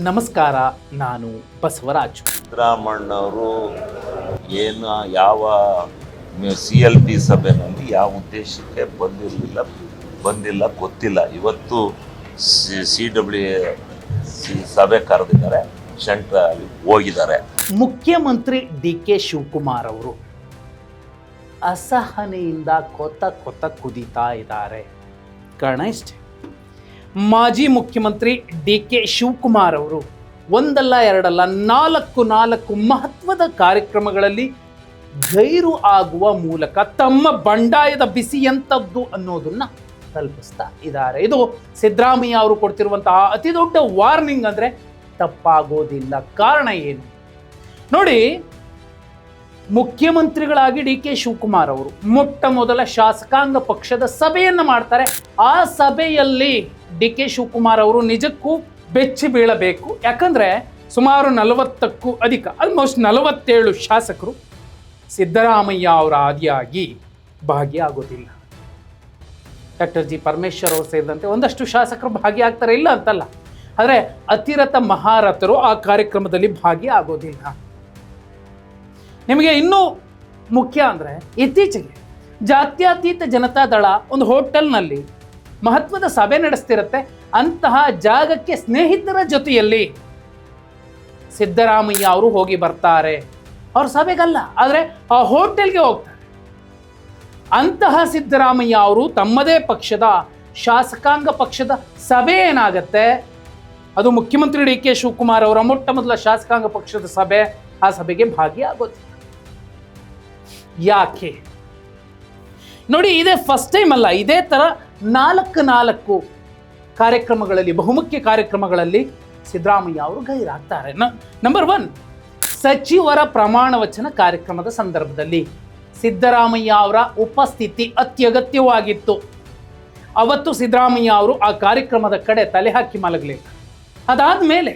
ನಮಸ್ಕಾರ, ನಾನು ಬಸವರಾಜು. ಸಿದ್ದರಾಮಣ್ಣವರು ಏನು ಯಾವ CLP ಸಭೆಯಲ್ಲಿ ಯಾವ ಉದ್ದೇಶಕ್ಕೆ ಬಂದಿಲ್ಲ ಗೊತ್ತಿಲ್ಲ. ಇವತ್ತು CWC ಸಭೆ ಕರೆದಿದ್ದಾರೆ, ಸೆಂಟ್ರಲ್ ಹೋಗಿದ್ದಾರೆ. ಮುಖ್ಯಮಂತ್ರಿ DK ಶಿವಕುಮಾರ್ ಅವರು ಅಸಹನೆಯಿಂದ ಕೊತ್ತ ಕುದೀತಾ ಇದ್ದಾರೆ. ಕಾರಣ ಇಷ್ಟೇ, ಮಾಜಿ ಮುಖ್ಯಮಂತ್ರಿ DK ಶಿವಕುಮಾರ್ ಅವರು ಒಂದಲ್ಲ ಎರಡಲ್ಲ ನಾಲ್ಕು ಮಹತ್ವದ ಕಾರ್ಯಕ್ರಮಗಳಲ್ಲಿ ಗೈರು ಆಗುವ ಮೂಲಕ ತಮ್ಮ ಬಂಡಾಯದ ಬಿಸಿ ಎಂಥದ್ದು ಅನ್ನೋದನ್ನ ತಲುಪಿಸ್ತಾ ಇದ್ದಾರೆ. ಇದು ಸಿದ್ದರಾಮಯ್ಯ ಅವರು ಕೊಡ್ತಿರುವಂತಹ ಅತಿ ದೊಡ್ಡ ವಾರ್ನಿಂಗ್ ಅಂದರೆ ತಪ್ಪಾಗೋದಿಲ್ಲ. ಕಾರಣ ಏನು ನೋಡಿ, ಮುಖ್ಯಮಂತ್ರಿಗಳಾಗಿ DK ಶಿವಕುಮಾರ್ ಅವರು ಮೊಟ್ಟ ಮೊದಲ ಶಾಸಕಾಂಗ ಪಕ್ಷದ ಸಭೆಯನ್ನು ಮಾಡ್ತಾರೆ. ಆ ಸಭೆಯಲ್ಲಿ DK ಶಿವಕುಮಾರ್ ಅವರು ನಿಜಕ್ಕೂ ಬೆಚ್ಚಿ ಬೀಳಬೇಕು. ಯಾಕಂದ್ರೆ ಸುಮಾರು 40ಕ್ಕೂ ಅಧಿಕ, ಆಲ್ಮೋಸ್ಟ್ 47 ಶಾಸಕರು ಸಿದ್ದರಾಮಯ್ಯ ಅವರ ಆದಿಯಾಗಿ ಭಾಗಿಯಾಗೋದಿಲ್ಲ. ಡಾಕ್ಟರ್ G ಪರಮೇಶ್ವರ್ ಅವರು ಸೇರಿದಂತೆ ಒಂದಷ್ಟು ಶಾಸಕರು ಭಾಗಿಯಾಗ್ತಾರೆ, ಇಲ್ಲ ಅಂತಲ್ಲ. ಆದರೆ ಅತಿರಥ ಮಹಾರಥರು ಆ ಕಾರ್ಯಕ್ರಮದಲ್ಲಿ ಭಾಗಿಯಾಗೋದಿಲ್ಲ. ನಿಮಗೆ ಇನ್ನೂ ಮುಖ್ಯ ಅಂದರೆ, ಇತ್ತೀಚೆಗೆ ಜಾತ್ಯತೀತ ಜನತಾದಳ ಒಂದು ಹೋಟೆಲ್ನಲ್ಲಿ ಮಹತ್ವದ ಸಭೆ ನಡೆಸ್ತಿರುತ್ತೆ. ಅಂತಹ ಜಾಗಕ್ಕೆ ಸ್ನೇಹಿತರ ಜೊತೆಯಲ್ಲಿ ಸಿದ್ದರಾಮಯ್ಯ ಅವರು ಹೋಗಿ ಬರ್ತಾರೆ. ಅವ್ರ ಸಭೆಗಲ್ಲ, ಆದರೆ ಆ ಹೋಟೆಲ್ಗೆ ಹೋಗ್ತಾರೆ. ಅಂತಹ ಸಿದ್ದರಾಮಯ್ಯ ಅವರು ತಮ್ಮದೇ ಪಕ್ಷದ ಶಾಸಕಾಂಗ ಪಕ್ಷದ ಸಭೆ ಏನಾಗತ್ತೆ, ಅದು ಮುಖ್ಯಮಂತ್ರಿ DK ಶಿವಕುಮಾರ್ ಅವರ ಮೊಟ್ಟ ಮೊದಲ ಶಾಸಕಾಂಗ ಪಕ್ಷದ ಸಭೆ, ಆ ಸಭೆಗೆ ಭಾಗಿಯಾಗೋದು. ಯಾಕೆ ನೋಡಿ, ಇದೇ ಫಸ್ಟ್ ಟೈಮ್ ಅಲ್ಲ, ಇದೇ ತರ 4 ಕಾರ್ಯಕ್ರಮಗಳಲ್ಲಿ, ಬಹುಮುಖ್ಯ ಕಾರ್ಯಕ್ರಮಗಳಲ್ಲಿ ಸಿದ್ದರಾಮಯ್ಯ ಅವರು ಗೈರಾಗ್ತಾರೆ. ನಂಬರ್ 1, ಸಚಿವರ ಪ್ರಮಾಣ ವಚನ ಕಾರ್ಯಕ್ರಮದ ಸಂದರ್ಭದಲ್ಲಿ ಸಿದ್ದರಾಮಯ್ಯ ಅವರ ಉಪಸ್ಥಿತಿ ಅತ್ಯಗತ್ಯವಾಗಿತ್ತು. ಅವತ್ತು ಸಿದ್ದರಾಮಯ್ಯ ಅವರು ಆ ಕಾರ್ಯಕ್ರಮದ ಕಡೆ ತಲೆ ಹಾಕಿ ಮಲಗಲಿಲ್ಲ. ಅದಾದ್ಮೇಲೆ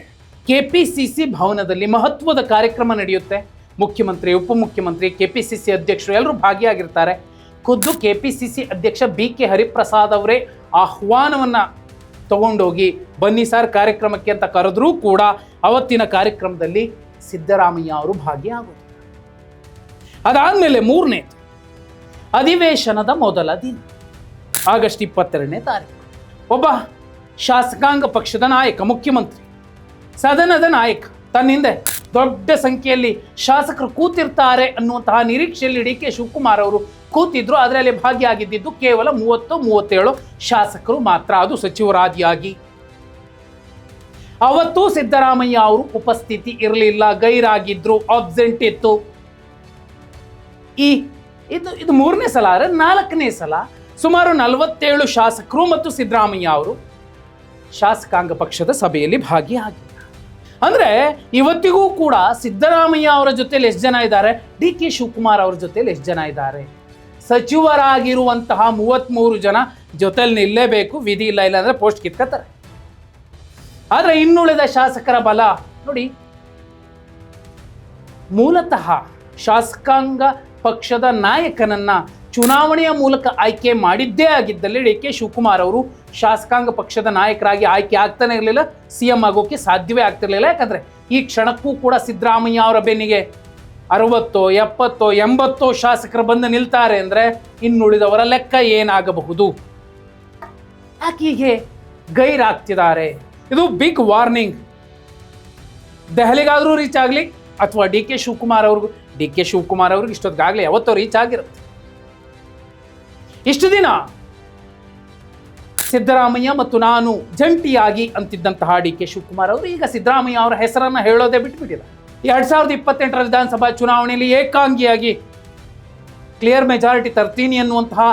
KPCC ಭವನದಲ್ಲಿ ಮಹತ್ವದ ಕಾರ್ಯಕ್ರಮ ನಡೆಯುತ್ತೆ. ಮುಖ್ಯಮಂತ್ರಿ, ಉಪಮುಖ್ಯಮಂತ್ರಿ, KPCC ಅಧ್ಯಕ್ಷರು ಎಲ್ಲರೂ ಭಾಗಿಯಾಗಿರ್ತಾರೆ. ಖುದ್ದು KPCC ಅಧ್ಯಕ್ಷ BK ಹರಿಪ್ರಸಾದ್ ಅವರೇ ಆಹ್ವಾನವನ್ನ ತಗೊಂಡೋಗಿ ಬನ್ನಿ ಸರ್ ಕಾರ್ಯಕ್ರಮಕ್ಕೆ ಅಂತ ಕರೆದ್ರೂ ಕೂಡ ಅವತ್ತಿನ ಕಾರ್ಯಕ್ರಮದಲ್ಲಿ ಸಿದ್ದರಾಮಯ್ಯ ಅವರು ಭಾಗಿಯಾಗೋದು. ಅದಾದ್ಮೇಲೆ 3ನೇ ಅಧಿವೇಶನದ ಮೊದಲ ದಿನ, ಆಗಸ್ಟ್ 22ನೇ ತಾರೀಕು, ಒಬ್ಬ ಶಾಸಕಾಂಗ ಪಕ್ಷದ ನಾಯಕ, ಮುಖ್ಯಮಂತ್ರಿ, ಸದನದ ನಾಯಕ, ತನ್ನ ಹಿಂದೆ ದೊಡ್ಡ ಸಂಖ್ಯೆಯಲ್ಲಿ ಶಾಸಕರು ಕೂತಿರ್ತಾರೆ ಅನ್ನುವಂತಹ ನಿರೀಕ್ಷೆಯಲ್ಲಿ DK ಶಿವಕುಮಾರ್ ಅವರು ಕೂತಿದ್ರು. ಆದರೆ ಅಲ್ಲಿ ಭಾಗಿಯಾಗಿದ್ದು ಕೇವಲ 37 ಶಾಸಕರು ಮಾತ್ರ, ಅದು ಸಚಿವರಾದಿಯಾಗಿ. ಅವತ್ತು ಸಿದ್ದರಾಮಯ್ಯ ಅವರು ಉಪಸ್ಥಿತಿ ಇರಲಿಲ್ಲ, ಗೈರಾಗಿದ್ರು, ಆಬ್ಸೆಂಟ್ ಇತ್ತು. ಇದು 3ನೇ ಸಲ. ಆದರೆ 4ನೇ ಸಲ ಸುಮಾರು 47 ಶಾಸಕರು ಮತ್ತು ಸಿದ್ದರಾಮಯ್ಯ ಅವರು ಶಾಸಕಾಂಗ ಪಕ್ಷದ ಸಭೆಯಲ್ಲಿ ಭಾಗಿಯಾಗಿದ್ದಾರೆ. ಅಂದ್ರೆ ಇವತ್ತಿಗೂ ಕೂಡ ಸಿದ್ದರಾಮಯ್ಯ ಅವರ ಜೊತೆಲಿ ಎಷ್ಟು ಜನ ಇದ್ದಾರೆ, DK ಶಿವಕುಮಾರ್ ಅವರ ಜೊತೆಲಿ ಎಷ್ಟು ಜನ ಇದ್ದಾರೆ. ಸಚಿವರಾಗಿರುವಂತಹ 33 ಜನ ಜೊತೆಲಿ ನಿಲ್ಲೇಬೇಕು, ವಿಧಿ ಇಲ್ಲ, ಇಲ್ಲ ಅಂದ್ರೆ ಪೋಸ್ಟ್ ಕಿತ್ಕೋತಾರೆ. ಆದ್ರೆ ಇನ್ನುಳಿದ ಶಾಸಕರ ಬಲ ನೋಡಿ, ಮೂಲತಃ ಶಾಸಕಾಂಗ ಪಕ್ಷದ ನಾಯಕನನ್ನ ಚುನಾವಣೆಯ ಮೂಲಕ ಆಯ್ಕೆ ಮಾಡಿದ್ದೇ ಆಗಿದ್ದಲ್ಲಿ DK ಶಿವಕುಮಾರ್ ಅವರು ಶಾಸಕಾಂಗ ಪಕ್ಷದ ನಾಯಕರಾಗಿ ಆಯ್ಕೆ ಆಗ್ತಾನೆ ಇರಲಿಲ್ಲ, CM ಆಗೋಕೆ ಸಾಧ್ಯವೇ ಆಗ್ತಿರ್ಲಿಲ್ಲ. ಯಾಕಂದ್ರೆ ಈ ಕ್ಷಣಕ್ಕೂ ಕೂಡ ಸಿದ್ದರಾಮಯ್ಯ ಅವರ ಬೆನ್ನಿಗೆ 60, 70, 80 ಶಾಸಕರು ಬಂದು ನಿಲ್ತಾರೆ ಅಂದ್ರೆ ಇನ್ನುಳಿದವರ ಲೆಕ್ಕ ಏನಾಗಬಹುದು. ಯಾಕೆ ಹೀಗೆ ಗೈರಾಗ್ತಿದ್ದಾರೆ? ಇದು ಬಿಗ್ ವಾರ್ನಿಂಗ್. ದೆಹಲಿಗಾದ್ರೂ ರೀಚ್ ಆಗ್ಲಿ ಅಥವಾ DK ಶಿವಕುಮಾರ್ ಅವ್ರಿಗೆ ಇಷ್ಟೊತ್ತಿಗಾಗ್ಲಿ ಯಾವತ್ತೋ ರೀಚ್ ಆಗಿರುತ್ತೆ. ಇಷ್ಟು ದಿನ ಸಿದ್ದರಾಮಯ್ಯ ಮತ್ತು ನಾನು ಜಂಟಿಯಾಗಿ ಅಂತಿದ್ದಂತಹ DK ಶಿವಕುಮಾರ್ ಅವರು ಈಗ ಸಿದ್ದರಾಮಯ್ಯ ಅವರ ಹೆಸರನ್ನ ಹೇಳೋದೇ ಬಿಟ್ಬಿಟ್ಟಿದ್ದಾರೆ. 2028 ವಿಧಾನಸಭಾ ಚುನಾವಣೆಯಲ್ಲಿ ಏಕಾಂಗಿಯಾಗಿ ಕ್ಲಿಯರ್ ಮೆಜಾರಿಟಿ ತರ್ತೀನಿ ಅನ್ನುವಂತಹ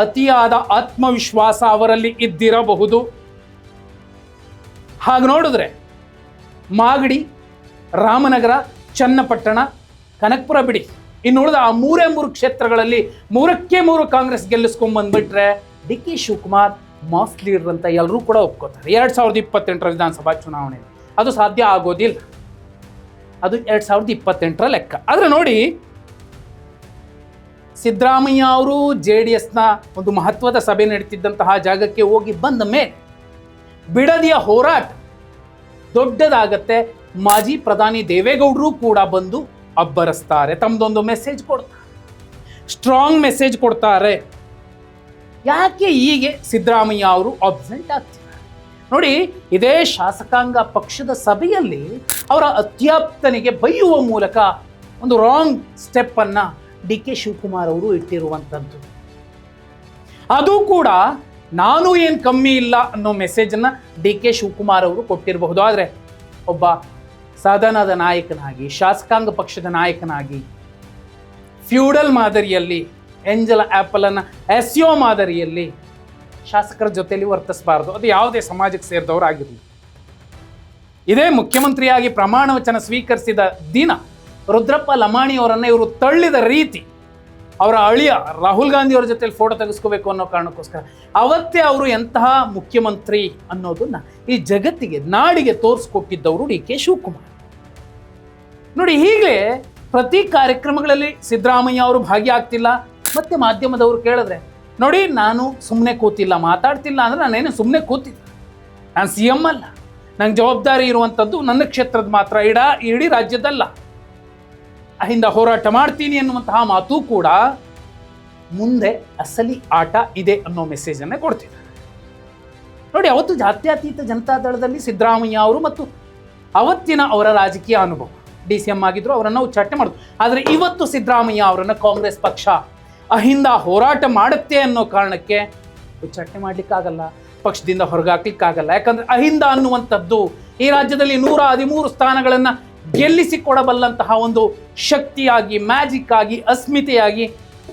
ಅತಿಯಾದ ಆತ್ಮವಿಶ್ವಾಸ ಅವರಲ್ಲಿ ಇದ್ದಿರಬಹುದು. ಹಾಗೆ ನೋಡಿದ್ರೆ ಮಾಗಡಿ, ರಾಮನಗರ, ಚನ್ನಪಟ್ಟಣ, ಕನಕಪುರ ಬಿಡಿ, ಇನ್ನುಳಿದ ಆ 3 ಕ್ಷೇತ್ರಗಳಲ್ಲಿ 3 ಕಾಂಗ್ರೆಸ್ ಗೆಲ್ಲಿಸ್ಕೊಂಡ್ಬಂದ್ಬಿಟ್ರೆ DK ಶಿವಕುಮಾರ್ ಮಾಸ್ ಲೀಡರ್ ಅಂತ ಎಲ್ಲರೂ ಕೂಡ ಒಪ್ಕೋತಾರೆ. 2028 ವಿಧಾನಸಭಾ ಚುನಾವಣೆ ಅದು ಸಾಧ್ಯ ಆಗೋದಿಲ್ಲ, ಅದು 2028 ಲೆಕ್ಕ. ಆದರೆ ನೋಡಿ, ಸಿದ್ದರಾಮಯ್ಯ ಅವರು JDSನ ಒಂದು ಮಹತ್ವದ ಸಭೆ ನಡೀತಿದ್ದಂತಹ ಜಾಗಕ್ಕೆ ಹೋಗಿ ಬಂದ ಮೇಲೆ ಬಿಡದಿಯ ಹೋರಾಟ ದೊಡ್ಡದಾಗತ್ತೆ. ಮಾಜಿ ಪ್ರಧಾನಿ ದೇವೇಗೌಡರು ಕೂಡ ಬಂದು ಅಬ್ಬರಿಸ್ತಾರೆ, ತಮ್ಮದೊಂದು ಮೆಸೇಜ್ ಕೊಡ್ತಾರೆ, ಸ್ಟ್ರಾಂಗ್ ಮೆಸೇಜ್ ಕೊಡ್ತಾರೆ. ಯಾಕೆ ಹೀಗೆ ಸಿದ್ದರಾಮಯ್ಯ ಅವರು ಅಬ್ಸೆಂಟ್ ಆಗ್ತಿದ್ದಾರೆ ನೋಡಿ. ಇದೇ ಶಾಸಕಾಂಗ ಪಕ್ಷದ ಸಭೆಯಲ್ಲಿ ಅವರ ಅತ್ಯಾಪ್ತನಿಗೆ ಬೈಯುವ ಮೂಲಕ ಒಂದು ರಾಂಗ್ ಸ್ಟೆಪ್ ಅನ್ನ ಡಿ ಕೆ ಶಿವಕುಮಾರ್ ಅವರು ಇಟ್ಟಿರುವಂಥದ್ದು. ಅದು ಕೂಡ ನಾನು ಏನು ಕಮ್ಮಿ ಇಲ್ಲ ಅನ್ನೋ ಮೆಸೇಜನ್ನು ಡಿ ಕೆ ಶಿವಕುಮಾರ್ ಅವರು ಕೊಟ್ಟಿರಬಹುದು. ಆದರೆ ಒಬ್ಬ ಸದನದ ನಾಯಕನಾಗಿ, ಶಾಸಕಾಂಗ ಪಕ್ಷದ ನಾಯಕನಾಗಿ, ಫ್ಯೂಡಲ್ ಮಾದರಿಯಲ್ಲಿ, ಏಂಜಲ್ ಆ್ಯಪಲನ್ನು ಎಸ್ಯೋ ಮಾದರಿಯಲ್ಲಿ ಶಾಸಕರ ಜೊತೆಯಲ್ಲಿ ವರ್ತಿಸಬಾರದು. ಅದು ಯಾವುದೇ ಸಮಾಜಕ್ಕೆ ಸೇರಿದವರಾಗಿರಲಿ. ಇದೇ ಮುಖ್ಯಮಂತ್ರಿಯಾಗಿ ಪ್ರಮಾಣ ವಚನ ಸ್ವೀಕರಿಸಿದ ದಿನ ರುದ್ರಪ್ಪ ಲಮಾಣಿ ಅವರನ್ನು ಇವರು ತಳ್ಳಿದ ರೀತಿ, ಅವರ ಅಳಿಯ ರಾಹುಲ್ ಗಾಂಧಿ ಅವರ ಜೊತೆಲಿ ಫೋಟೋ ತೆಗೆಸ್ಕೋಬೇಕು ಅನ್ನೋ ಕಾರಣಕ್ಕೋಸ್ಕರ ಅವತ್ತೇ ಅವರು ಎಂತಹ ಮುಖ್ಯಮಂತ್ರಿ ಅನ್ನೋದನ್ನ ಈ ಜಗತ್ತಿಗೆ, ನಾಡಿಗೆ ತೋರಿಸ್ಕೊಟ್ಟಿದ್ದವರು ಡಿ ಕೆ ಶಿವಕುಮಾರ್ ನೋಡಿ. ಹೀಗೆ ಪ್ರತಿ ಕಾರ್ಯಕ್ರಮಗಳಲ್ಲಿ ಸಿದ್ದರಾಮಯ್ಯ ಅವರು ಭಾಗಿಯಾಗ್ತಿಲ್ಲ. ಮತ್ತೆ ಮಾಧ್ಯಮದವರು ಕೇಳಿದ್ರೆ, ನೋಡಿ ನಾನು ಸುಮ್ಮನೆ ಕೂತಿಲ್ಲ, ಮಾತಾಡ್ತಿಲ್ಲ ಅಂದ್ರೆ ನಾನೇನು ಸುಮ್ಮನೆ ಕೂತಿದ್ದೆ, ನಾನು CM ಅಲ್ಲ, ನಂಗೆ ಜವಾಬ್ದಾರಿ ಇರುವಂಥದ್ದು ನನ್ನ ಕ್ಷೇತ್ರದ ಮಾತ್ರ, ಇಡೀ ರಾಜ್ಯದಲ್ಲ, ಅಹಿಂದ ಹೋರಾಟ ಮಾಡ್ತೀನಿ ಅನ್ನುವಂತಹ ಮಾತು ಕೂಡ ಮುಂದೆ ಅಸಲಿ ಆಟ ಇದೆ ಅನ್ನೋ ಮೆಸೇಜನ್ನೇ ಕೊಡ್ತಿದ್ದಾರೆ ನೋಡಿ. ಅವತ್ತು ಜಾತ್ಯತೀತ ಜನತಾದಳದಲ್ಲಿ ಸಿದ್ದರಾಮಯ್ಯ ಅವರು ಮತ್ತು ಅವತ್ತಿನ ಅವರ ರಾಜಕೀಯ ಅನುಭವ, DCM ಆಗಿದ್ರು, ಅವರನ್ನು ಉಚ್ಚಾಟನೆ ಮಾಡಿದ್ರು. ಆದರೆ ಇವತ್ತು ಸಿದ್ದರಾಮಯ್ಯ ಅವರನ್ನು ಕಾಂಗ್ರೆಸ್ ಪಕ್ಷ ಅಹಿಂದ ಹೋರಾಟ ಮಾಡುತ್ತೆ ಅನ್ನೋ ಕಾರಣಕ್ಕೆ ಉಚ್ಚಾಟನೆ ಮಾಡ್ಲಿಕ್ಕಾಗಲ್ಲ, ಪಕ್ಷದಿಂದ ಹೊರಗಾಕ್ಲಿಕ್ಕಾಗಲ್ಲ. ಯಾಕಂದ್ರೆ ಅಹಿಂದ ಅನ್ನುವಂಥದ್ದು ಈ ರಾಜ್ಯದಲ್ಲಿ 113 ಸ್ಥಾನಗಳನ್ನು ಗೆಲ್ಲಿಸಿಕೊಡಬಲ್ಲಂತಹ ಒಂದು ಶಕ್ತಿಯಾಗಿ, ಮ್ಯಾಜಿಕ್ ಆಗಿ, ಅಸ್ಮಿತೆಯಾಗಿ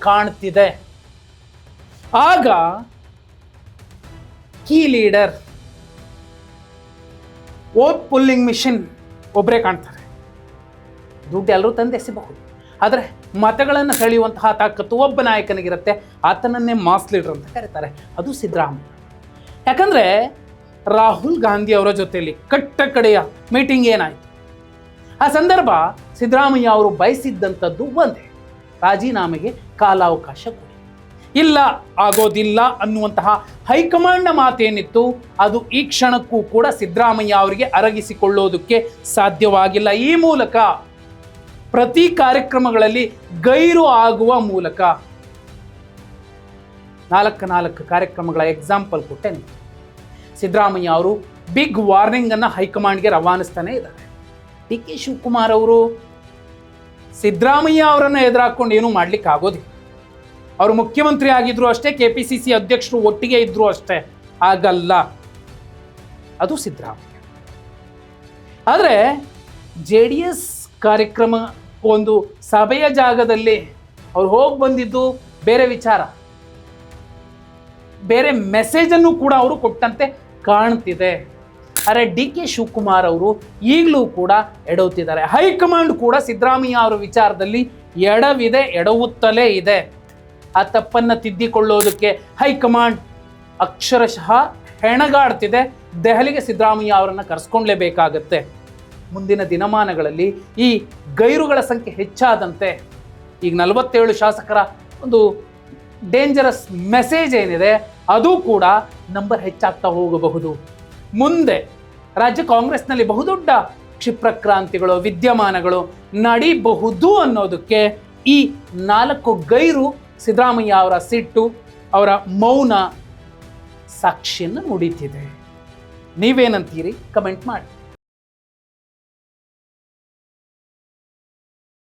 ಕಾಣ್ತಿದೆ. ಆಗ key leader, vote pulling machine ಒಬ್ಬರೇ ಕಾಣ್ತಾರೆ. ದುಡ್ಡು ಎಲ್ಲರೂ ತಂದೆಸಬಹುದು, ಆದರೆ ಮತಗಳನ್ನು ಸೆಳೆಯುವಂತಹ ತಾಕತ್ತು ಒಬ್ಬ ನಾಯಕನಿಗಿರುತ್ತೆ. ಆತನನ್ನೇ ಮಾಸ್ ಲೀಡರ್ ಅಂತ ಕರೀತಾರೆ, ಅದು ಸಿದ್ದರಾಮಯ್ಯ. ಯಾಕಂದ್ರೆ ರಾಹುಲ್ ಗಾಂಧಿ ಅವರ ಜೊತೆಯಲ್ಲಿ ಕಟ್ಟ ಕಡೆಯ ಮೀಟಿಂಗ್ ಏನಾಯಿತು, ಆ ಸಂದರ್ಭ ಸಿದ್ದರಾಮಯ್ಯ ಅವರು ಬಯಸಿದ್ದಂಥದ್ದು ಒಂದೇ, ರಾಜೀನಾಮೆಗೆ ಕಾಲಾವಕಾಶ ಕೊಡಿ. ಇಲ್ಲ, ಆಗೋದಿಲ್ಲ ಅನ್ನುವಂತಹ ಹೈಕಮಾಂಡ್ನ ಮಾತೇನಿತ್ತು ಅದು ಈ ಕ್ಷಣಕ್ಕೂ ಕೂಡ ಸಿದ್ದರಾಮಯ್ಯ ಅವರಿಗೆ ಅರಗಿಸಿಕೊಳ್ಳೋದಕ್ಕೆ ಸಾಧ್ಯವಾಗಿಲ್ಲ. ಈ ಮೂಲಕ ಪ್ರತಿ ಕಾರ್ಯಕ್ರಮಗಳಲ್ಲಿ ಗೈರು ಆಗುವ ಮೂಲಕ 4 ಕಾರ್ಯಕ್ರಮಗಳ ಎಕ್ಸಾಂಪಲ್ ಕೊಟ್ಟೆ. ಸಿದ್ದರಾಮಯ್ಯ ಅವರು ಬಿಗ್ ವಾರ್ನಿಂಗ್ ಅನ್ನು ಹೈಕಮಾಂಡ್ಗೆ ರವಾನಿಸ್ತಾನೆ ಇದ್ದಾರೆ. ಡಿ ಕೆ ಶಿವಕುಮಾರ್ ಅವರು ಸಿದ್ದರಾಮಯ್ಯ ಅವರನ್ನು ಎದುರಾಕೊಂಡು ಏನೂ ಮಾಡ್ಲಿಕ್ಕೆ ಆಗೋದಿಲ್ಲ. ಅವರು ಮುಖ್ಯಮಂತ್ರಿ ಆಗಿದ್ರು ಅಷ್ಟೇ, KPCC ಅಧ್ಯಕ್ಷರು ಒಟ್ಟಿಗೆ ಇದ್ರು ಅಷ್ಟೇ, ಆಗಲ್ಲ. ಅದು ಸಿದ್ದರಾಮಯ್ಯ. ಆದರೆ JDS ಕಾರ್ಯಕ್ರಮ ಒಂದು ಸಭೆಯ ಜಾಗದಲ್ಲಿ ಅವ್ರು ಹೋಗಿ ಬಂದಿದ್ದು ಬೇರೆ ವಿಚಾರ, ಬೇರೆ ಮೆಸೇಜನ್ನು ಕೂಡ ಅವರು ಕೊಟ್ಟಂತೆ ಕಾಣ್ತಿದೆ. ಆದರೆ ಡಿ ಕೆ ಶಿವಕುಮಾರ್ ಅವರು ಈಗಲೂ ಕೂಡ ಎಡವುತ್ತಿದ್ದಾರೆ. ಹೈಕಮಾಂಡ್ ಕೂಡ ಸಿದ್ದರಾಮಯ್ಯ ಅವರ ವಿಚಾರದಲ್ಲಿ ಎಡವಿದೆ, ಎಡವುತ್ತಲೇ ಇದೆ. ಆ ತಪ್ಪನ್ನು ತಿದ್ದಿಕೊಳ್ಳೋದಕ್ಕೆ ಹೈಕಮಾಂಡ್ ಅಕ್ಷರಶಃ ಹೆಣಗಾಡ್ತಿದೆ. ದೆಹಲಿಗೆ ಸಿದ್ದರಾಮಯ್ಯ ಅವರನ್ನು ಕರೆಸ್ಕೊಳ್ಳೇಬೇಕಾಗತ್ತೆ. ಮುಂದಿನ ದಿನಮಾನಗಳಲ್ಲಿ ಈ ಗೈರುಗಳ ಸಂಖ್ಯೆ ಹೆಚ್ಚಾದಂತೆ ಈಗ 47 ಶಾಸಕರ ಒಂದು ಡೇಂಜರಸ್ ಮೆಸೇಜ್ ಏನಿದೆ ಅದು ಕೂಡ ನಂಬರ್ ಹೆಚ್ಚಾಗ್ತಾ ಹೋಗಬಹುದು. ಮುಂದೆ ರಾಜ್ಯ ಕಾಂಗ್ರೆಸ್ನಲ್ಲಿ ಬಹುದೊಡ್ಡ ಕ್ಷಿಪ್ರಕ್ರಾಂತಿಗಳು, ವಿದ್ಯಮಾನಗಳು ನಡೀಬಹುದು ಅನ್ನೋದಕ್ಕೆ ಈ 4 ಗೈರು ಸಿದ್ದರಾಮಯ್ಯ ಅವರ ಸಿಟ್ಟು, ಅವರ ಮೌನ ಸಾಕ್ಷಿಯನ್ನು ನುಡಿತಿದೆ. ನೀವೇನಂತೀರಿ? ಕಮೆಂಟ್ ಮಾಡಿ.